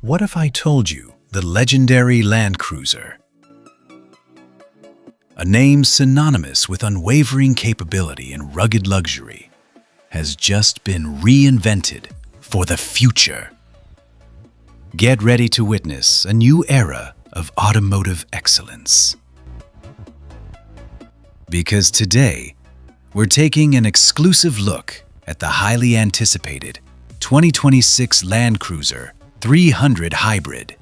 What if I told you the legendary Land Cruiser? A name synonymous with unwavering capability and rugged luxury has just been reinvented for the future. Get ready to witness a new era of automotive excellence. Because today, we're taking an exclusive look at the highly anticipated 2026 Land Cruiser 300 Hybrid.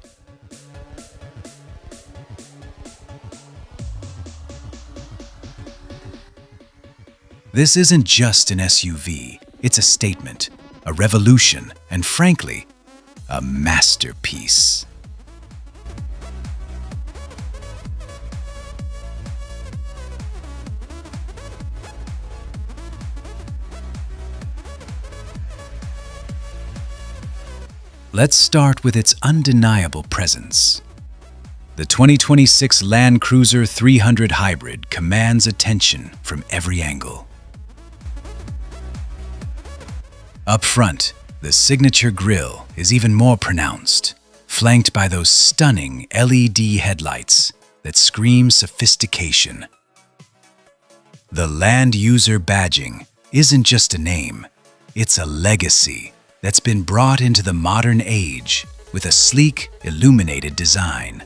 This isn't just an SUV, it's a statement, a revolution, and frankly, a masterpiece. Let's start with its undeniable presence. The 2026 Land Cruiser 300 Hybrid commands attention from every angle. Up front, the signature grille is even more pronounced, flanked by those stunning LED headlights that scream sophistication. The Land User badging isn't just a name, it's a legacy that's been brought into the modern age with a sleek, illuminated design.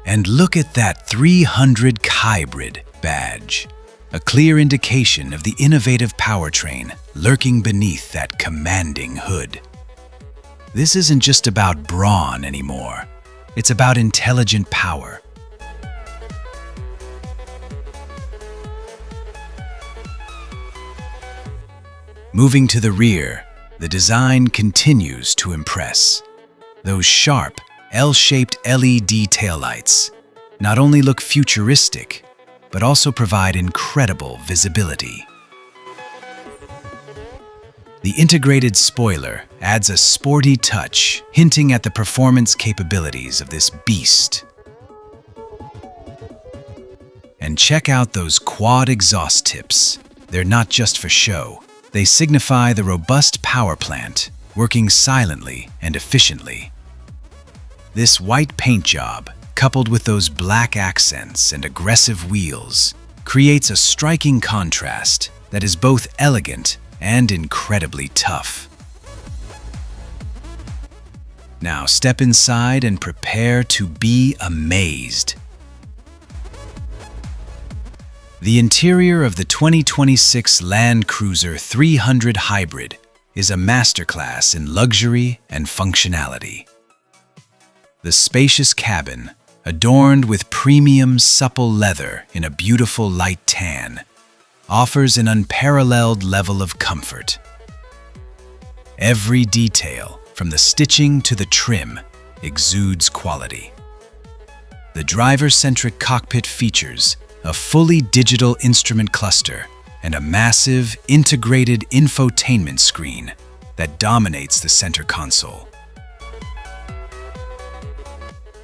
And look at that 300 Hybrid badge, a clear indication of the innovative powertrain lurking beneath that commanding hood. This isn't just about brawn anymore, it's about intelligent power. Moving to the rear, the design continues to impress. Those sharp, L-shaped LED taillights not only look futuristic, but also provide incredible visibility. The integrated spoiler adds a sporty touch, hinting at the performance capabilities of this beast. And check out those quad exhaust tips. They're not just for show. They signify the robust power plant, working silently and efficiently. This white paint job, coupled with those black accents and aggressive wheels, creates a striking contrast that is both elegant and incredibly tough. Now step inside and prepare to be amazed. The interior of the 2026 Land Cruiser 300 Hybrid is a masterclass in luxury and functionality. The spacious cabin, adorned with premium supple leather in a beautiful light tan, offers an unparalleled level of comfort. Every detail, from the stitching to the trim, exudes quality. The driver-centric cockpit features a fully digital instrument cluster and a massive, integrated infotainment screen that dominates the center console.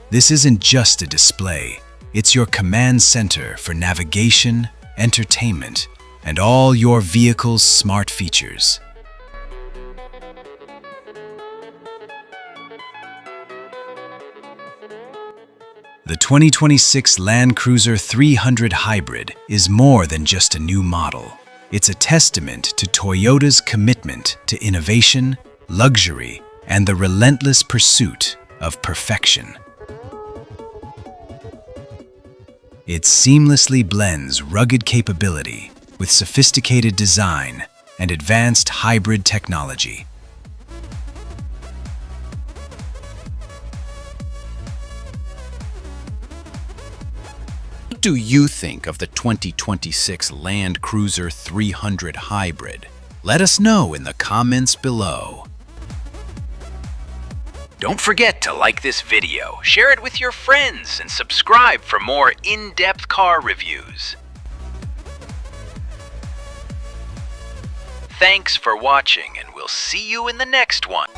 This isn't just a display, it's your command center for navigation, entertainment, and all your vehicle's smart features. The 2026 Land Cruiser 300 Hybrid is more than just a new model. It's a testament to Toyota's commitment to innovation, luxury, and the relentless pursuit of perfection. It seamlessly blends rugged capability with sophisticated design and advanced hybrid technology. What do you think of the 2026 Land Cruiser 300 Hybrid? Let us know in the comments below. Don't forget to like this video, share it with your friends, and subscribe for more in-depth car reviews. Thanks for watching, and we'll see you in the next one.